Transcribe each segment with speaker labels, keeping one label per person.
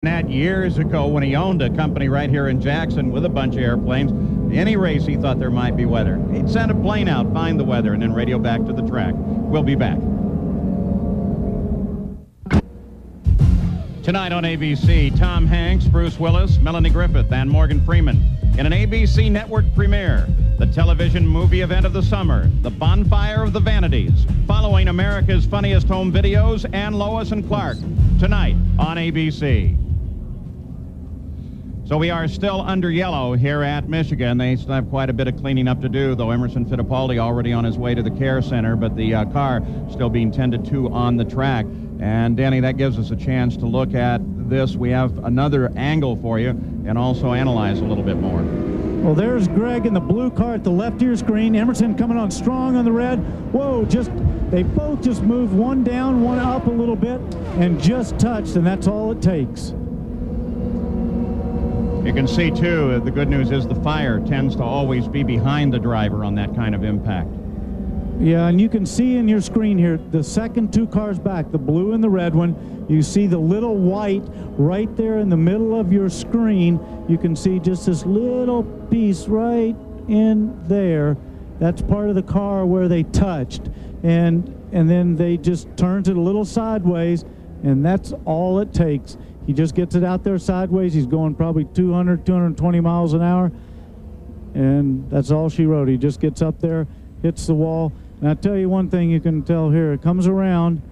Speaker 1: That years ago when he owned a company right here in Jackson with a bunch of airplanes. Any race he thought there might be weather, he'd send a plane out, find the weather, and then radio back to the track. We'll be back. Tonight on ABC, Tom Hanks, Bruce Willis, Melanie Griffith, and Morgan Freeman in an ABC network premiere, the television movie event of the summer, The Bonfire of the Vanities, following America's Funniest Home Videos and Lois and Clark, tonight on ABC. So we are still under yellow here at Michigan. They still have quite a bit of cleaning up to do, though Emerson Fittipaldi already on his way to the care center, but the car still being tended to on the track. And, Danny, that gives us a chance to look at this. We have another angle for you and also analyze a little bit more.
Speaker 2: Well, there's Greg in the blue car at the left of your screen. Emerson coming on strong on the red. Whoa, they both just moved one down, one up a little bit, and just touched, and that's all it takes.
Speaker 1: You can see, too, the good news is the fire tends to always be behind the driver on that kind of impact.
Speaker 2: Yeah, and you can see in your screen here, the second two cars back, the blue and the red one, you see the little white right there in the middle of your screen. You can see just this little piece right in there. That's part of the car where they touched. And then they just turns it a little sideways, and that's all it takes. He just gets it out there sideways. He's going probably 200, 220 miles an hour, and that's all she wrote. He just gets up there, hits the wall. And I'll tell you one thing you can tell here. It comes around,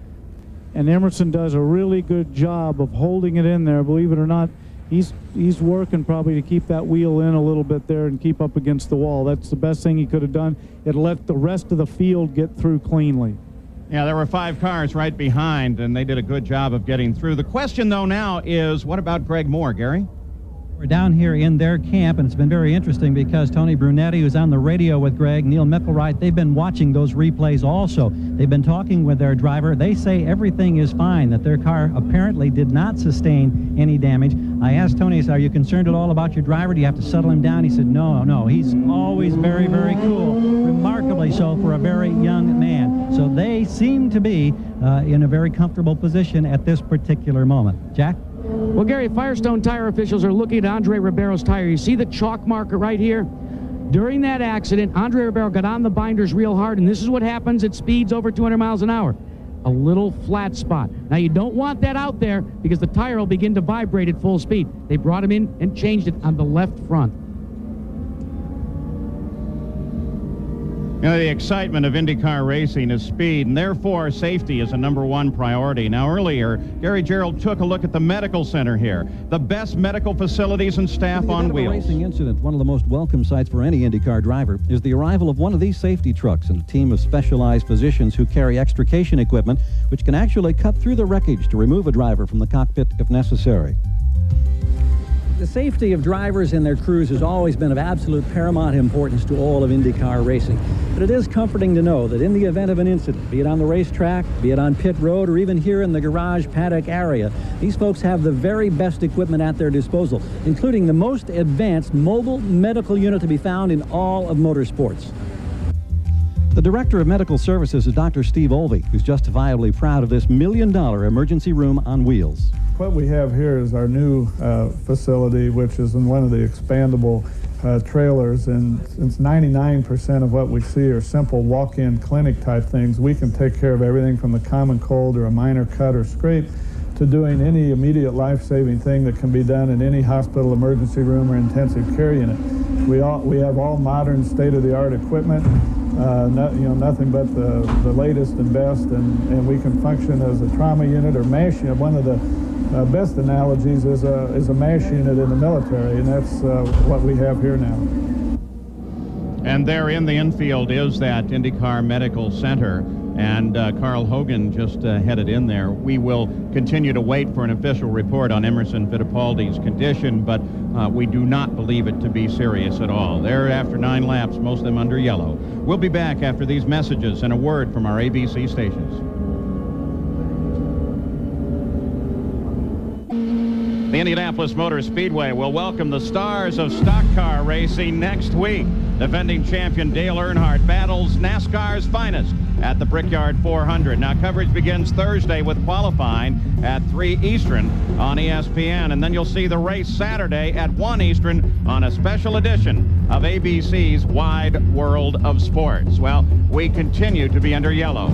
Speaker 2: and Emerson does a really good job of holding it in there. Believe it or not, he's working probably to keep that wheel in a little bit there and keep up against the wall. That's the best thing he could have done. It let the rest of the field get through cleanly.
Speaker 1: Yeah, there were 5 cars right behind, and they did a good job of getting through. The question, though, now is, what about Greg Moore, Gary?
Speaker 3: We're down here in their camp, and it's been very interesting because Tony Brunetti, who's on the radio with Greg, Neil Mickelwright, they've been watching those replays also. They've been talking with their driver. They say everything is fine, that their car apparently did not sustain any damage. I asked Tony, I said, are you concerned at all about your driver? Do you have to settle him down? He said, no, he's always very, very cool, remarkably so for a very young man. So they seem to be in a very comfortable position at this particular moment. Jack?
Speaker 4: Well, Gary, Firestone tire officials are looking at Andre Ribeiro's tire. You see the chalk marker right here? During that accident, Andre Ribeiro got on the binders real hard, and this is what happens at speeds over 200 miles an hour. A little flat spot. Now, you don't want that out there because the tire will begin to vibrate at full speed. They brought him in and changed it on the left front.
Speaker 1: You know, the excitement of IndyCar racing is speed, and therefore safety is a #1 priority. Now, earlier, Gary Gerould took a look at the medical center here. The best medical facilities and staff on wheels.
Speaker 3: A racing incident, one of the most welcome sights for any IndyCar driver, is the arrival of one of these safety trucks and a team of specialized physicians who carry extrication equipment, which can actually cut through the wreckage to remove a driver from the cockpit if necessary. The safety of drivers and their crews has always been of absolute paramount importance to all of IndyCar racing. But it is comforting to know that in the event of an incident, be it on the racetrack, be it on pit road, or even here in the garage paddock area, these folks have the very best equipment at their disposal, including the most advanced mobile medical unit to be found in all of motorsports. The Director of Medical Services is Dr. Steve Olvey, who's justifiably proud of this $1 million emergency room on wheels.
Speaker 5: What we have here is our new facility, which is in one of the expandable trailers, and since 99% of what we see are simple walk-in clinic type things, we can take care of everything from the common cold or a minor cut or scrape to doing any immediate life-saving thing that can be done in any hospital emergency room or intensive care unit. We have all modern state-of-the-art equipment, nothing but the latest and best, and we can function as a trauma unit or MASH unit. One of the best analogies is a MASH unit in the military, and that's what we have here now.
Speaker 1: And there in the infield is that IndyCar Medical Center, and Carl Hogan just headed in there. We will continue to wait for an official report on Emerson Fittipaldi's condition, but we do not believe it to be serious at all. They're after 9 laps, most of them under yellow. We'll be back after these messages and a word from our ABC stations. The Indianapolis Motor Speedway will welcome the stars of stock car racing next week. Defending champion Dale Earnhardt battles NASCAR's finest at the Brickyard 400. Now, coverage begins Thursday with qualifying at 3 Eastern on ESPN, and then you'll see the race Saturday at 1 Eastern on a special edition of ABC's Wide World of Sports. Well, we continue to be under yellow,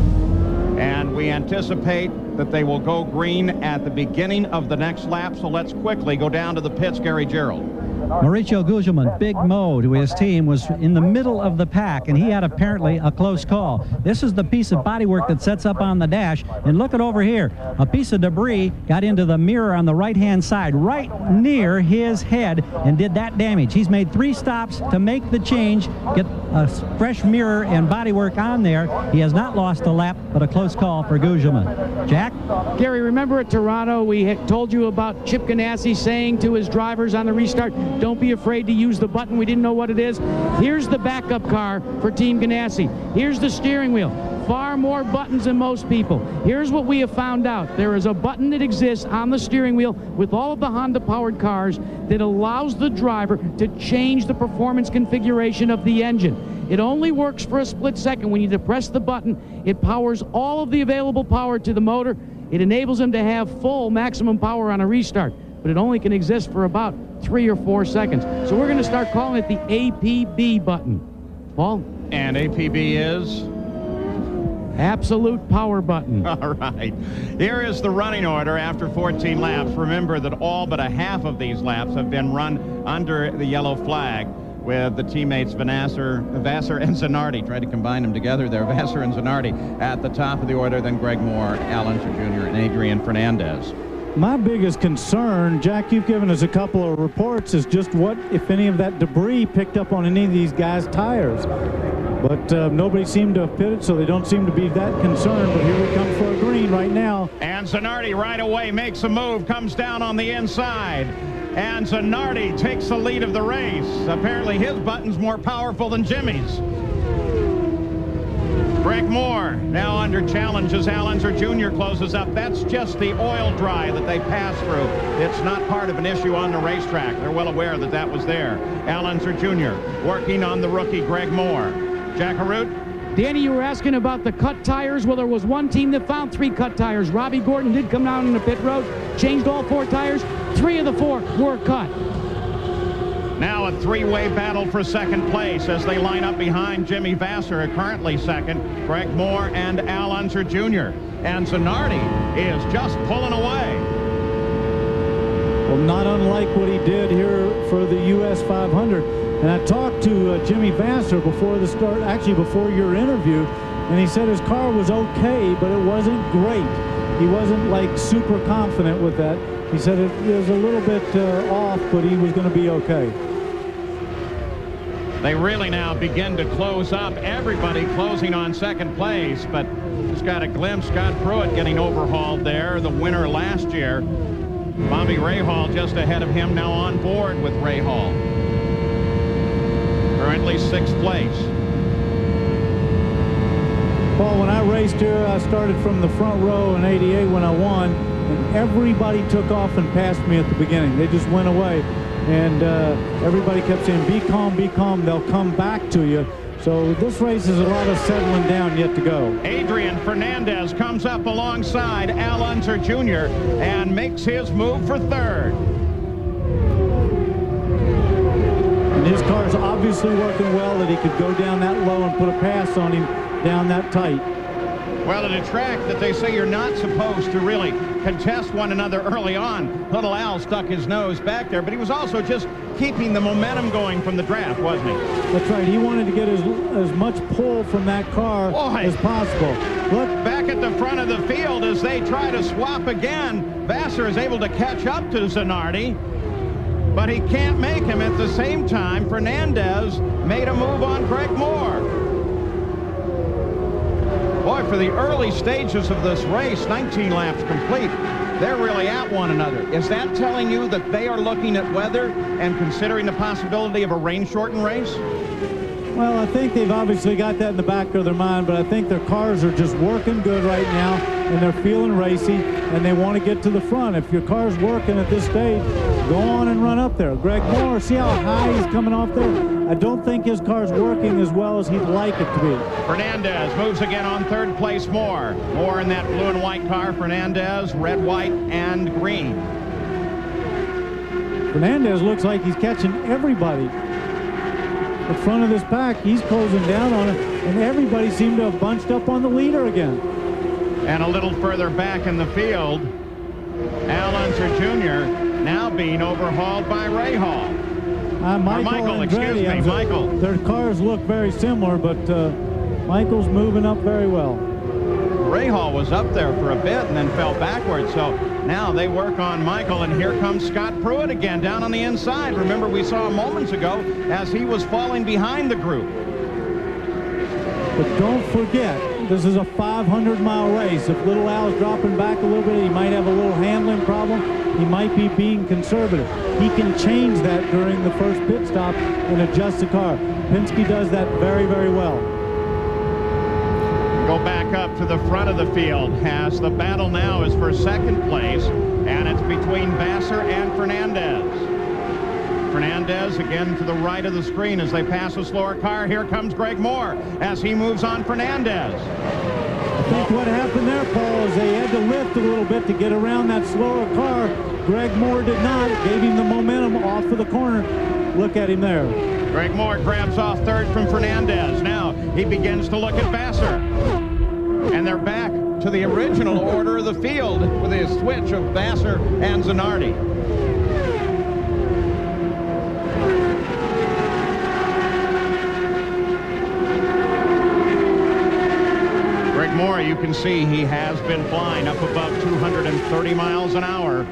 Speaker 1: and we anticipate that they will go green at the beginning of the next lap, so let's quickly go down to the pits. Gary Gerald.
Speaker 3: Mauricio Gugelmin, Big Mo, to his team, was in the middle of the pack, and he had apparently a close call. This is the piece of bodywork that sets up on the dash, and look at over here. A piece of debris got into the mirror on the right-hand side, right near his head, and did that damage. He's made 3 stops to make the change, get a fresh mirror and bodywork on there. He has not lost a lap, but a close call for Gugelmin. Jack?
Speaker 4: Gary, remember at Toronto, we had told you about Chip Ganassi saying to his drivers on the restart, don't be afraid to use the button. We didn't know what it is. Here's the backup car for Team Ganassi. Here's the steering wheel. Far more buttons than most people. Here's what we have found out. There is a button that exists on the steering wheel with all of the Honda-powered cars that allows the driver to change the performance configuration of the engine. It only works for a split second. When you depress the button, it powers all of the available power to the motor. It enables them to have full maximum power on a restart, but it only can exist for about 3 or 4 seconds. So we're going to start calling it the APB button. Paul?
Speaker 1: And APB is?
Speaker 4: Absolute power button.
Speaker 1: All right. Here is the running order after 14 laps. Remember that all but a half of these laps have been run under the yellow flag, with the teammates Vassar and Zanardi. Tried to combine them together there. Vassar and Zanardi at the top of the order, then Greg Moore, Al Unser Jr., and Adrian Fernandez.
Speaker 2: My biggest concern, Jack, you've given us a couple of reports, is just what, if any, of that debris picked up on any of these guys' tires. But nobody seemed to have pitted, so they don't seem to be that concerned. But here we come for a green right now.
Speaker 1: And Zanardi right away makes a move, comes down on the inside. And Zanardi takes the lead of the race. Apparently his button's more powerful than Jimmy's. Greg Moore now under challenge as Al Unser Jr. closes up. That's just the oil dry that they pass through. It's not part of an issue on the racetrack. They're well aware that that was there. Al Unser Jr. working on the rookie Greg Moore. Jack Harut?
Speaker 4: Danny, you were asking about the cut tires. Well, there was one team that found 3 cut tires. Robbie Gordon did come down in the pit road, changed all 4 tires. 3 of the 4 were cut.
Speaker 1: Now a 3-way battle for second place as they line up behind Jimmy Vassar, currently second, Greg Moore, and Al Unser Jr. And Zanardi is just pulling away.
Speaker 2: Well, not unlike what he did here for the US 500. And I talked to Jimmy Vassar before the start, actually before your interview, and he said his car was okay, but it wasn't great. He wasn't like super confident with that. He said it was a little bit off, but he was going to be okay.
Speaker 1: They really now begin to close up. Everybody closing on second place, but just got a glimpse. Scott Pruitt getting overhauled there, the winner last year. Bobby Rahal just ahead of him, now on board with Rahal. Currently 6th place.
Speaker 2: Paul, when I raced here, I started from the front row in '88 when I won, and everybody took off and passed me at the beginning. They just went away, and everybody kept saying, be calm, they'll come back to you. So this race is a lot of settling down yet to go.
Speaker 1: Adrian Fernandez comes up alongside Al Unser Jr. and makes his move for 3rd.
Speaker 2: And his car's obviously working well, that he could go down that low and put a pass on him down that tight.
Speaker 1: Well, at a track that they say you're not supposed to really contest one another early on, little Al stuck his nose back there, but he was also just keeping the momentum going from the draft, wasn't he?
Speaker 2: That's right. He wanted to get as much pull from that car as possible. Look
Speaker 1: back at the front of the field as they try to swap again. Vassar is able to catch up to Zanardi, but he can't make him. At the same time, Fernandez made a move on Greg Moore. Boy, for the early stages of this race, 19 laps complete, they're really at one another. Is that telling you that they are looking at weather and considering the possibility of a rain-shortened race?
Speaker 2: Well, I think they've obviously got that in the back of their mind, but I think their cars are just working good right now. and they're feeling racy, and they want to get to the front. If your car's working at this stage, go on and run up there. Greg Moore, see how high he's coming off there? I don't think his car's working as well as he'd like it to be.
Speaker 1: Fernandez moves again on third place. Moore in that blue and white car. Fernandez, red, white, and green.
Speaker 2: Fernandez looks like he's catching everybody. The front of this pack, he's closing down on it, and everybody seemed to have bunched up on the leader again.
Speaker 1: And a little further back in the field, Al Unser Jr. now being overhauled by Ray Hall. Michael, excuse me, Michael.
Speaker 2: Their cars look very similar, but Michael's moving up very well.
Speaker 1: Ray Hall was up there for a bit and then fell backwards, so now they work on Michael, and here comes Scott Pruitt again down on the inside. Remember, we saw moments ago as he was falling behind the group.
Speaker 2: But don't forget, this is a 500-mile race. If Little Al's dropping back a little bit, he might have a little handling problem. He might be being conservative. He can change that during the first pit stop and adjust the car. Penske does that very, very well.
Speaker 1: Go back up to the front of the field as the battle now is for second place, and it's between Vassar and Fernandez. Fernandez again to the right of the screen as they pass a slower car. Here comes Greg Moore as he moves on Fernandez.
Speaker 2: I think what happened there, Paul, is they had to lift a little bit to get around that slower car. Greg Moore did not. It gave him the momentum off of the corner. Look at him there.
Speaker 1: Greg Moore grabs off third from Fernandez. Now he begins to look at Vassar. And they're back to the original order of the field with a switch of Vassar and Zanardi. Greg Moore, you can see he has been flying up above 230 miles an hour.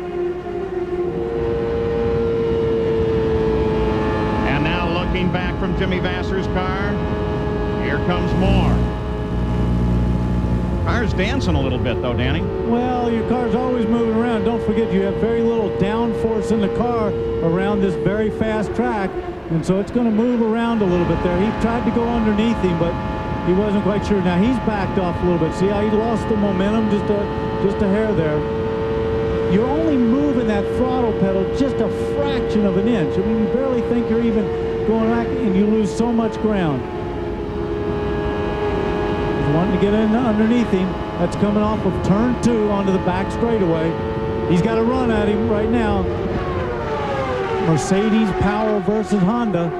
Speaker 1: And now looking back from Jimmy Vassar's car, here comes Moore. Car's dancing a little bit, though, Danny.
Speaker 2: Well, your car's always moving around. Don't forget, you have very little downforce in the car around this very fast track, and so it's going to move around a little bit there. He tried to go underneath him, but he wasn't quite sure. Now he's backed off a little bit. See how he lost the momentum just a hair there. You're only moving that throttle pedal just a fraction of an inch. I mean, you barely think you're even going back, and you lose so much ground. Wanting to get in underneath him. That's coming off of turn 2 onto the back straightaway. He's got a run at him right now. Mercedes power versus Honda.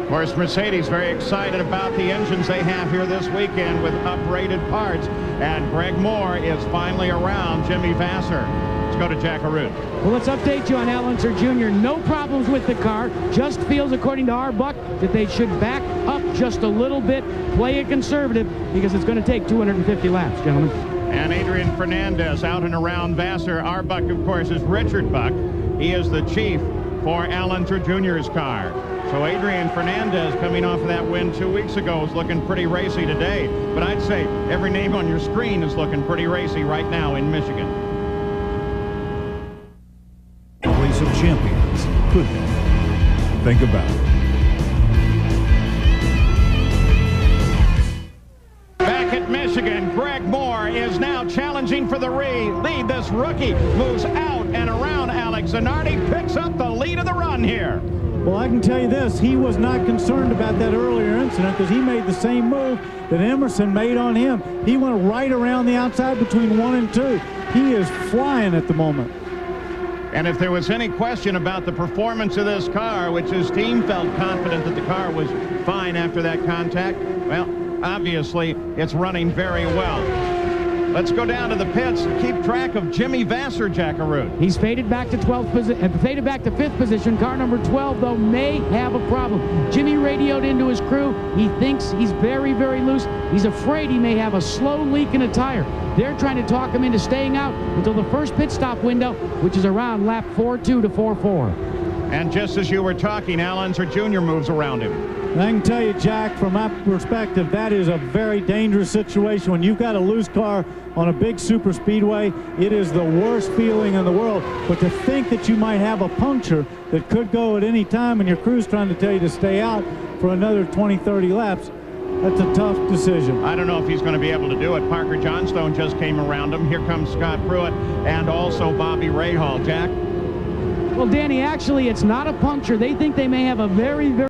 Speaker 1: Of course, Mercedes very excited about the engines they have here this weekend with uprated parts. And Greg Moore is finally around Jimmy Vassar. Let's go to Jack Arute.
Speaker 4: Well, let's update you on Al Unser Jr. No problems with the car. Just feels, according to Arbuck, that they should back up just a little bit, play it conservative, because it's going to take 250 laps, gentlemen.
Speaker 1: And Adrian Fernandez out and around Vassar. Arbuck, of course, is Richard Buck. He is the chief for Al Unser Jr.'s car. So Adrian Fernandez, coming off of that win 2 weeks ago, is looking pretty racy today. But I'd say every name on your screen is looking pretty racy right now in Michigan.
Speaker 6: Place of champions could be. Think about it.
Speaker 1: Back at Michigan, Greg Moore is now challenging for the lead. This rookie moves out and around Alex Zanardi, picks up the lead of the run here.
Speaker 2: Well, I can tell you this, he was not concerned about that earlier incident because he made the same move that Emerson made on him. He went right around the outside between 1 and 2. He is flying at the moment.
Speaker 1: And if there was any question about the performance of this car, which his team felt confident that the car was fine after that contact, well, obviously it's running very well. Let's go down to the pits and keep track of Jimmy Vassar, Jack Arute.
Speaker 4: He's faded back to 12th position, faded back to 5th position. Car number 12, though, may have a problem. Jimmy radioed into his crew. He thinks he's very, very loose. He's afraid he may have a slow leak in a tire. They're trying to talk him into staying out until the first pit stop window, which is around lap 4.2 to 4.4.
Speaker 1: And just as you were talking, Al Unser Jr. moves around him.
Speaker 2: And I can tell you, Jack, from my perspective, that is a very dangerous situation. When you've got a loose car on a big super speedway, it is the worst feeling in the world. But to think that you might have a puncture that could go at any time and your crew's trying to tell you to stay out for another 20, 30 laps, That's a tough decision.
Speaker 1: I don't know if he's going to be able to do it. Parker Johnstone just came around him. Here comes Scott Pruitt and also Bobby Rahal. Jack?
Speaker 4: Well, Danny, actually, it's not a puncture. They think they may have a very, very